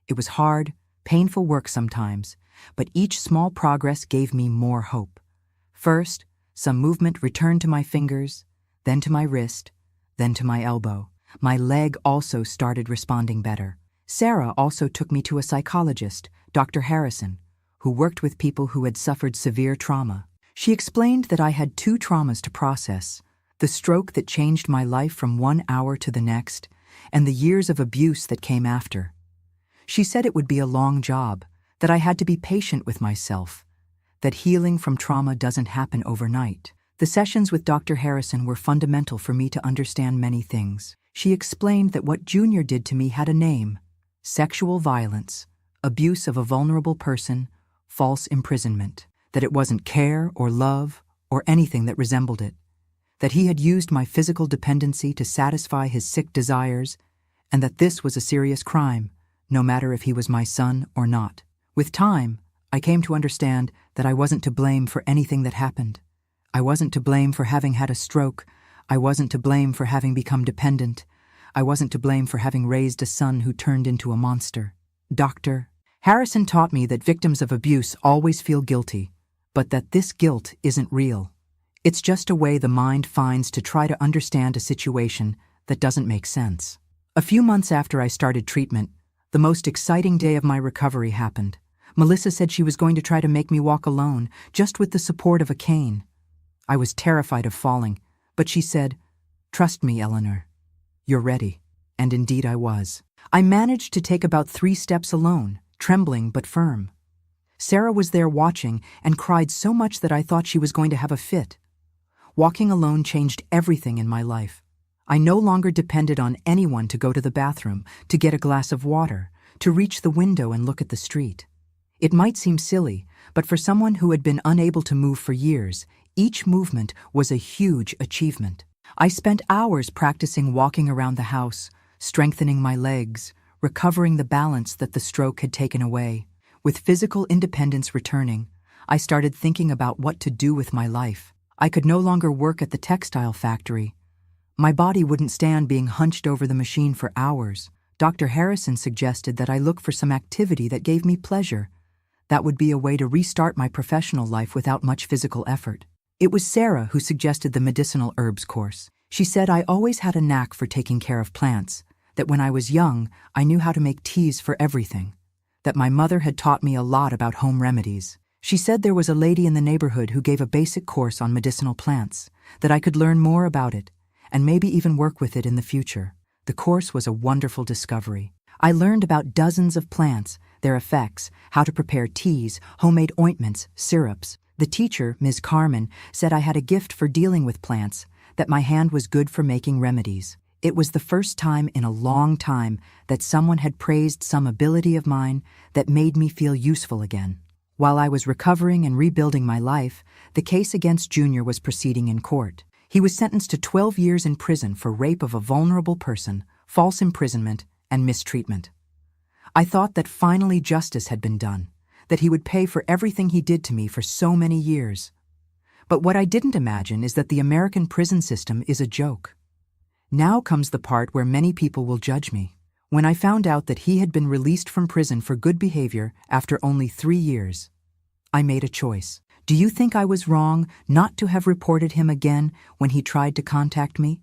It was hard, painful work sometimes, but each small progress gave me more hope. First, some movement returned to my fingers, then to my wrist, then to my elbow. My leg also started responding better. Sarah also took me to a psychologist, Dr. Harrison, who worked with people who had suffered severe trauma. She explained that I had 2 traumas to process: the stroke that changed my life from 1 hour to the next, and the years of abuse that came after. She said it would be a long job, that I had to be patient with myself, that healing from trauma doesn't happen overnight. The sessions with Dr. Harrison were fundamental for me to understand many things. She explained that what Junior did to me had a name: sexual violence, abuse of a vulnerable person, false imprisonment, that it wasn't care or love or anything that resembled it, that he had used my physical dependency to satisfy his sick desires, and that this was a serious crime, no matter if he was my son or not. With time, I came to understand that I wasn't to blame for anything that happened. I wasn't to blame for having had a stroke. I wasn't to blame for having become dependent. I wasn't to blame for having raised a son who turned into a monster. Dr. Harrison taught me that victims of abuse always feel guilty, but that this guilt isn't real. It's just a way the mind finds to try to understand a situation that doesn't make sense. A few months after I started treatment, the most exciting day of my recovery happened. Melissa said she was going to try to make me walk alone, just with the support of a cane. I was terrified of falling, but she said, "Trust me, Eleanor. You're ready." And indeed I was. I managed to take about 3 steps alone, trembling but firm. Sarah was there watching and cried so much that I thought she was going to have a fit. Walking alone changed everything in my life. I no longer depended on anyone to go to the bathroom, to get a glass of water, to reach the window and look at the street. It might seem silly, but for someone who had been unable to move for years, each movement was a huge achievement. I spent hours practicing walking around the house, strengthening my legs, recovering the balance that the stroke had taken away. With physical independence returning, I started thinking about what to do with my life. I could no longer work at the textile factory. My body wouldn't stand being hunched over the machine for hours. Dr. Harrison suggested that I look for some activity that gave me pleasure. That would be a way to restart my professional life without much physical effort. It was Sarah who suggested the medicinal herbs course. She said I always had a knack for taking care of plants, that when I was young, I knew how to make teas for everything, that my mother had taught me a lot about home remedies. She said there was a lady in the neighborhood who gave a basic course on medicinal plants, that I could learn more about it, and maybe even work with it in the future. The course was a wonderful discovery. I learned about dozens of plants, their effects, how to prepare teas, homemade ointments, syrups. The teacher, Ms. Carmen, said I had a gift for dealing with plants, that my hand was good for making remedies. It was the first time in a long time that someone had praised some ability of mine that made me feel useful again. While I was recovering and rebuilding my life, the case against Junior was proceeding in court. He was sentenced to 12 years in prison for rape of a vulnerable person, false imprisonment, and mistreatment. I thought that finally justice had been done, that he would pay for everything he did to me for so many years. But what I didn't imagine is that the American prison system is a joke. Now comes the part where many people will judge me. When I found out that he had been released from prison for good behavior after only 3 years, I made a choice. Do you think I was wrong not to have reported him again when he tried to contact me?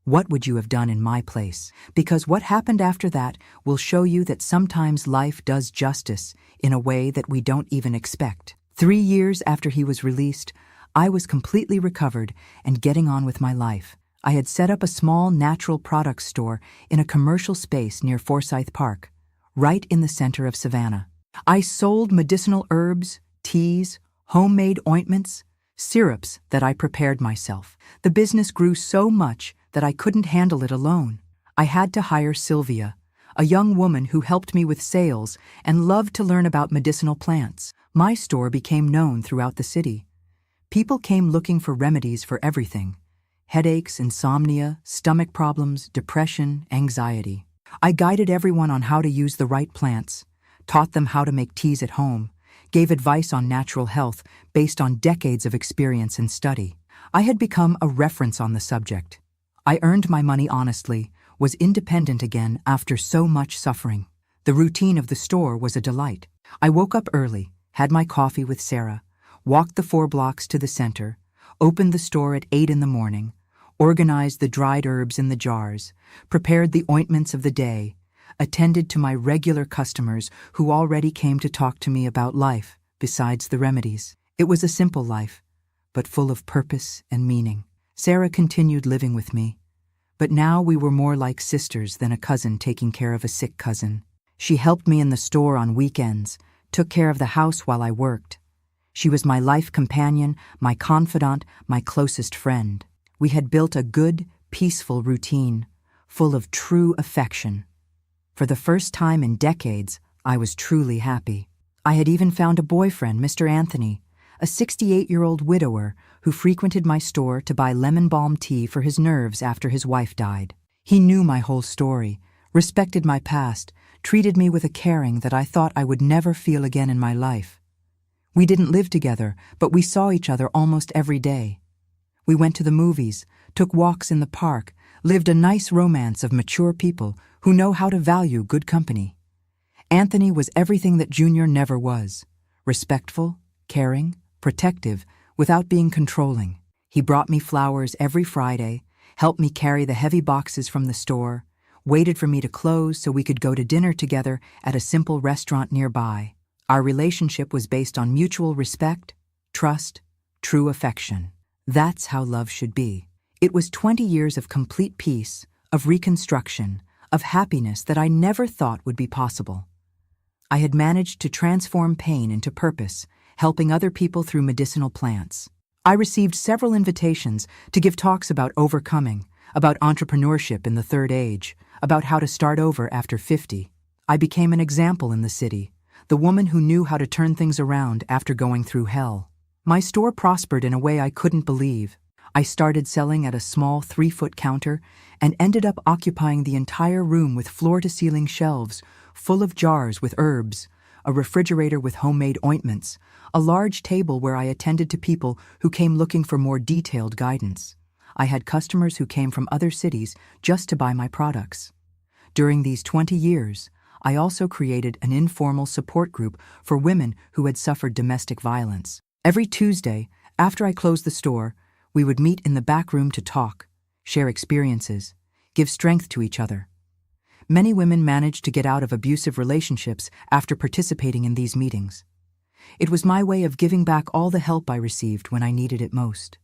What would you have done in my place? Because what happened after that will show you that sometimes life does justice in a way that we don't even expect. 3 years after he was released, I was completely recovered and getting on with my life. I had set up a small natural products store in a commercial space near Forsyth Park, right in the center of Savannah. I sold medicinal herbs, teas, homemade ointments, syrups that I prepared myself. The business grew so much that I couldn't handle it alone. I had to hire Sylvia, a young woman who helped me with sales and loved to learn about medicinal plants. My store became known throughout the city. People came looking for remedies for everything: headaches, insomnia, stomach problems, depression, anxiety. I guided everyone on how to use the right plants, taught them how to make teas at home, gave advice on natural health based on decades of experience and study. I had become a reference on the subject. I earned my money honestly, was independent again after so much suffering. The routine of the store was a delight. I woke up early, had my coffee with Sarah, walked the 4 blocks to the center, opened the store at 8 in the morning, organized the dried herbs in the jars, prepared the ointments of the day, attended to my regular customers who already came to talk to me about life, besides the remedies. It was a simple life, but full of purpose and meaning. Sarah continued living with me, but now we were more like sisters than a cousin taking care of a sick cousin. She helped me in the store on weekends, took care of the house while I worked. She was my life companion, my confidant, my closest friend. We had built a good, peaceful routine, full of true affection. For the first time in decades, I was truly happy. I had even found a boyfriend, Mr. Anthony, a 68-year-old widower who frequented my store to buy lemon balm tea for his nerves after his wife died. He knew my whole story, respected my past, treated me with a caring that I thought I would never feel again in my life. We didn't live together, but we saw each other almost every day. We went to the movies, took walks in the park, lived a nice romance of mature people who know how to value good company. Anthony was everything that Junior never was: respectful, caring, protective, without being controlling. He brought me flowers every Friday, helped me carry the heavy boxes from the store, waited for me to close so we could go to dinner together at a simple restaurant nearby. Our relationship was based on mutual respect, trust, true affection. That's how love should be. It was 20 years of complete peace, of reconstruction, of happiness that I never thought would be possible. I had managed to transform pain into purpose, helping other people through medicinal plants. I received several invitations to give talks about overcoming, about entrepreneurship in the third age, about how to start over after 50. I became an example in the city, the woman who knew how to turn things around after going through hell. My store prospered in a way I couldn't believe. I started selling at a small 3-foot counter and ended up occupying the entire room with floor-to-ceiling shelves full of jars with herbs, a refrigerator with homemade ointments, a large table where I attended to people who came looking for more detailed guidance. I had customers who came from other cities just to buy my products. During these 20 years, I also created an informal support group for women who had suffered domestic violence. Every Tuesday, after I closed the store, we would meet in the back room to talk, share experiences, give strength to each other. Many women managed to get out of abusive relationships after participating in these meetings. It was my way of giving back all the help I received when I needed it most.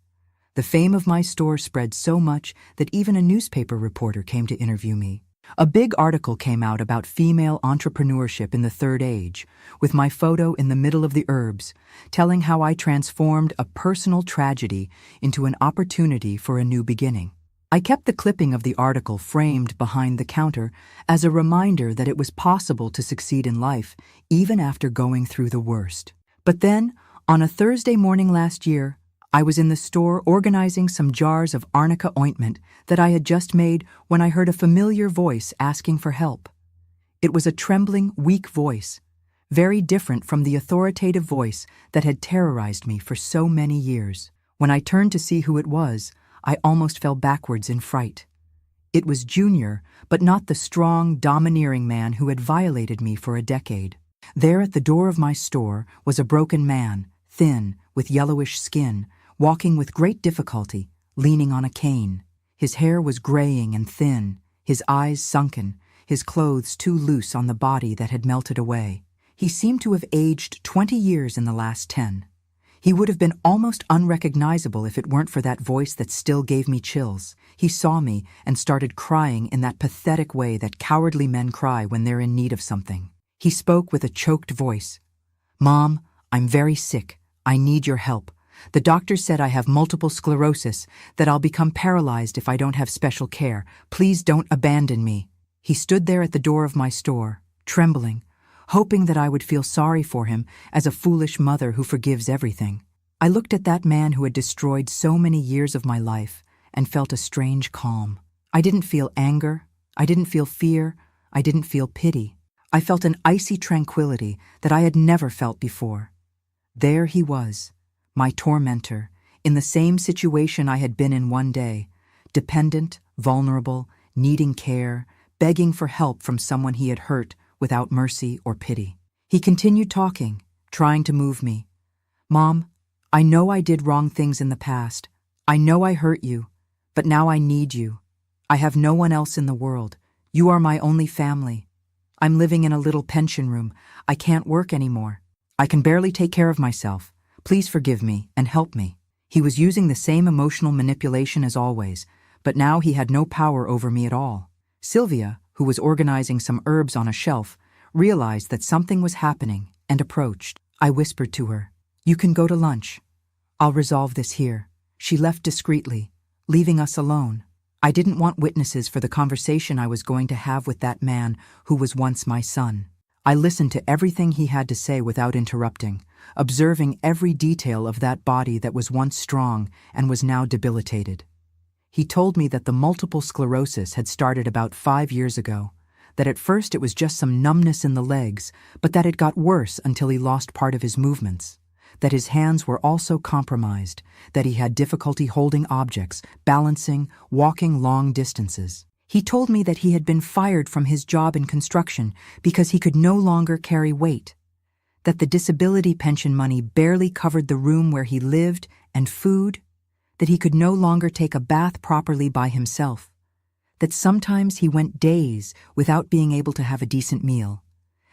The fame of my store spread so much that even a newspaper reporter came to interview me. A big article came out about female entrepreneurship in the third age, with my photo in the middle of the herbs, telling how I transformed a personal tragedy into an opportunity for a new beginning. I kept the clipping of the article framed behind the counter as a reminder that it was possible to succeed in life even after going through the worst. But then, on a Thursday morning last year, I was in the store organizing some jars of arnica ointment that I had just made when I heard a familiar voice asking for help. It was a trembling, weak voice, very different from the authoritative voice that had terrorized me for so many years. When I turned to see who it was, I almost fell backwards in fright. It was Junior, but not the strong, domineering man who had violated me for a decade. There at the door of my store was a broken man, thin, with yellowish skin, walking with great difficulty, leaning on a cane. His hair was graying and thin, his eyes sunken, his clothes too loose on the body that had melted away. He seemed to have aged 20 years in the last 10. He would have been almost unrecognizable if it weren't for that voice that still gave me chills. He saw me and started crying in that pathetic way that cowardly men cry when they're in need of something. He spoke with a choked voice. "Mom, I'm very sick. I need your help. The doctor said I have multiple sclerosis, that I'll become paralyzed if I don't have special care. Please don't abandon me." He stood there at the door of my store, trembling, hoping that I would feel sorry for him as a foolish mother who forgives everything. I looked at that man who had destroyed so many years of my life and felt a strange calm. I didn't feel anger, I didn't feel fear, I didn't feel pity. I felt an icy tranquility that I had never felt before. There he was, my tormentor, in the same situation I had been in one day, dependent, vulnerable, needing care, begging for help from someone he had hurt without mercy or pity. He continued talking, trying to move me. Mom, I know I did wrong things in the past. I know I hurt you, but now I need you. I have no one else in the world. You are my only family. I'm living in a little pension room. I can't work anymore. I can barely take care of myself. Please forgive me and help me. He was using the same emotional manipulation as always, but now he had no power over me at all. Sylvia, who was organizing some herbs on a shelf, realized that something was happening and approached. I whispered to her, "You can go to lunch. I'll resolve this here." She left discreetly, leaving us alone. I didn't want witnesses for the conversation I was going to have with that man who was once my son. I listened to everything he had to say without interrupting, observing every detail of that body that was once strong and was now debilitated. He told me that the multiple sclerosis had started about 5 years ago, that at first it was just some numbness in the legs, but that it got worse until he lost part of his movements, that his hands were also compromised, that he had difficulty holding objects, balancing, walking long distances. He told me that he had been fired from his job in construction because he could no longer carry weight, that the disability pension money barely covered the room where he lived and food, that he could no longer take a bath properly by himself, that sometimes he went days without being able to have a decent meal,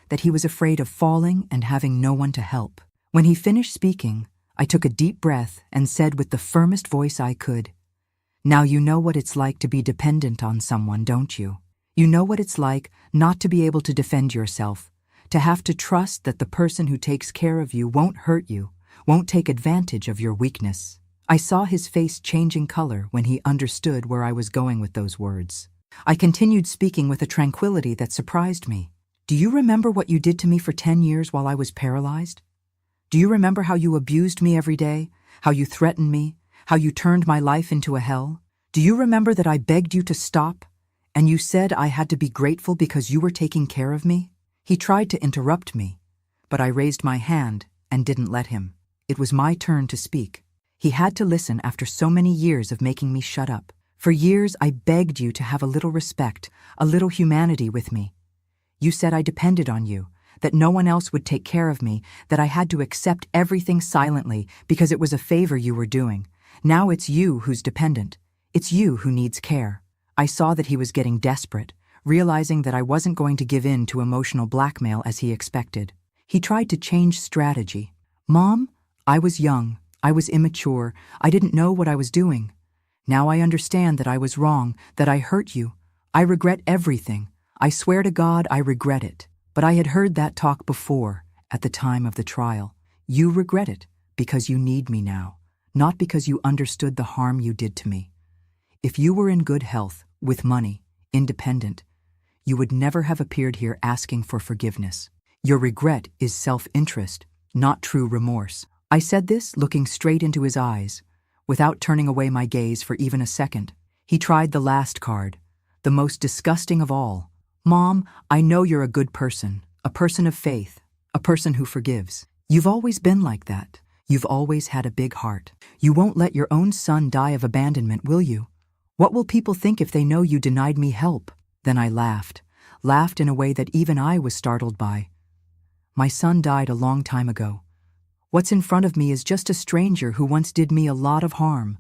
that he was afraid of falling and having no one to help. When he finished speaking, I took a deep breath and said with the firmest voice I could, "Now you know what it's like to be dependent on someone, don't you? You know what it's like not to be able to defend yourself, to have to trust that the person who takes care of you won't hurt you, won't take advantage of your weakness." I saw his face changing color when he understood where I was going with those words. I continued speaking with a tranquility that surprised me. "Do you remember what you did to me for 10 years while I was paralyzed? Do you remember how you abused me every day, how you threatened me, how you turned my life into a hell? Do you remember that I begged you to stop, and you said I had to be grateful because you were taking care of me?" He tried to interrupt me, but I raised my hand and didn't let him. It was my turn to speak. He had to listen after so many years of making me shut up. "For years I begged you to have a little respect, a little humanity with me. You said I depended on you, that no one else would take care of me, that I had to accept everything silently because it was a favor you were doing. Now it's you who's dependent. It's you who needs care." I saw that he was getting desperate, realizing that I wasn't going to give in to emotional blackmail as he expected. He tried to change strategy. "Mom, I was young. I was immature. I didn't know what I was doing. Now I understand that I was wrong, that I hurt you. I regret everything. I swear to God I regret it." But I had heard that talk before, at the time of the trial. You regret it because you need me now, not because you understood the harm you did to me. If you were in good health, with money, independent, you would never have appeared here asking for forgiveness. Your regret is self-interest, not true remorse. I said this looking straight into his eyes, without turning away my gaze for even a second. He tried the last card, the most disgusting of all. "Mom, I know you're a good person, a person of faith, a person who forgives. You've always been like that. You've always had a big heart. You won't let your own son die of abandonment, will you? What will people think if they know you denied me help?" Then I laughed in a way that even I was startled by. "My son died a long time ago. What's in front of me is just a stranger who once did me a lot of harm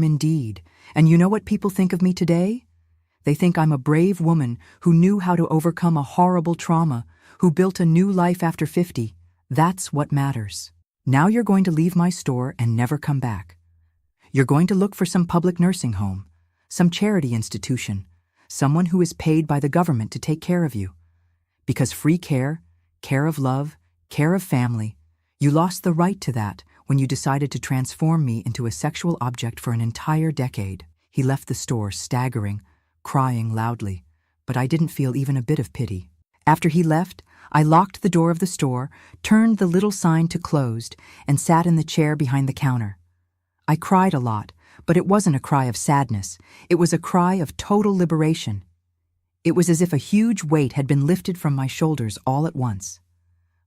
indeed. And you know what people think of me today? They think I'm a brave woman who knew how to overcome a horrible trauma, who built a new life after 50. That's what matters. Now you're going to leave my store and never come back. You're going to look for some public nursing home, some charity institution, someone who is paid by the government to take care of you. Because free care, care of love, care of family, you lost the right to that when you decided to transform me into a sexual object for an entire decade." He left the store staggering, crying loudly, but I didn't feel even a bit of pity. After he left, I locked the door of the store, turned the little sign to closed, and sat in the chair behind the counter. I cried a lot, but it wasn't a cry of sadness. It was a cry of total liberation. It was as if a huge weight had been lifted from my shoulders all at once.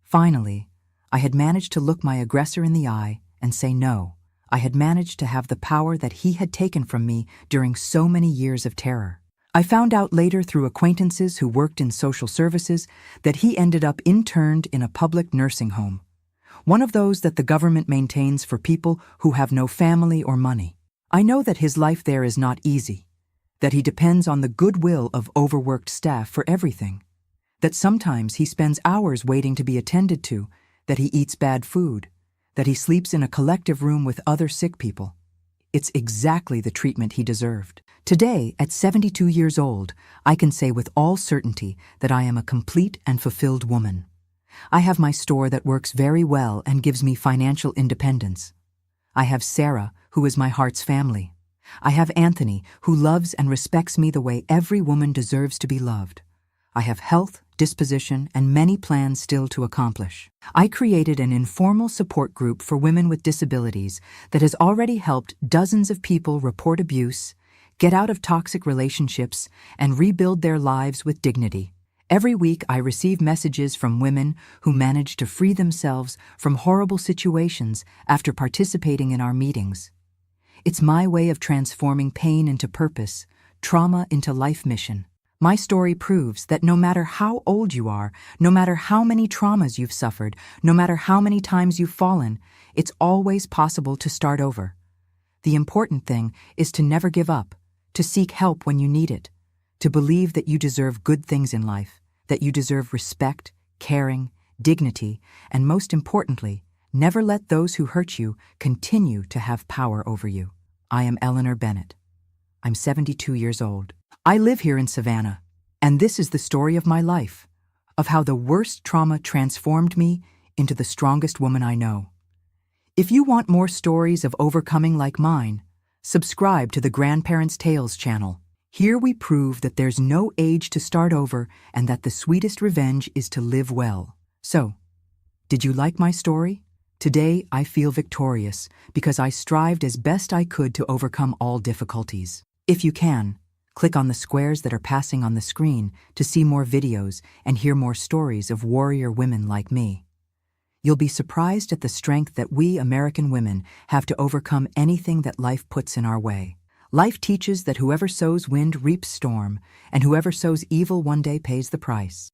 Finally, I had managed to look my aggressor in the eye and say no. I had managed to have the power that he had taken from me during so many years of terror. I found out later through acquaintances who worked in social services that he ended up interned in a public nursing home, one of those that the government maintains for people who have no family or money. I know that his life there is not easy, that he depends on the goodwill of overworked staff for everything, that sometimes he spends hours waiting to be attended to, that he eats bad food, that he sleeps in a collective room with other sick people. It's exactly the treatment he deserved. Today, at 72 years old, I can say with all certainty that I am a complete and fulfilled woman. I have my store that works very well and gives me financial independence. I have Sarah, who is my heart's family. I have Anthony, who loves and respects me the way every woman deserves to be loved. I have health, disposition, and many plans still to accomplish. I created an informal support group for women with disabilities that has already helped dozens of people report abuse, get out of toxic relationships, and rebuild their lives with dignity. Every week I receive messages from women who manage to free themselves from horrible situations after participating in our meetings. It's my way of transforming pain into purpose, trauma into life mission. My story proves that no matter how old you are, no matter how many traumas you've suffered, no matter how many times you've fallen, it's always possible to start over. The important thing is to never give up, to seek help when you need it, to believe that you deserve good things in life, that you deserve respect, caring, dignity, and most importantly, never let those who hurt you continue to have power over you. I am Eleanor Bennett. I'm 72 years old. I live here in Savannah, and this is the story of my life, of how the worst trauma transformed me into the strongest woman I know. If you want more stories of overcoming like mine, subscribe to the Grandparents' Tales channel. Here we prove that there's no age to start over and that the sweetest revenge is to live well. So, did you like my story? Today, I feel victorious because I strived as best I could to overcome all difficulties. If you can, click on the squares that are passing on the screen to see more videos and hear more stories of warrior women like me. You'll be surprised at the strength that we American women have to overcome anything that life puts in our way. Life teaches that whoever sows wind reaps storm, and whoever sows evil one day pays the price.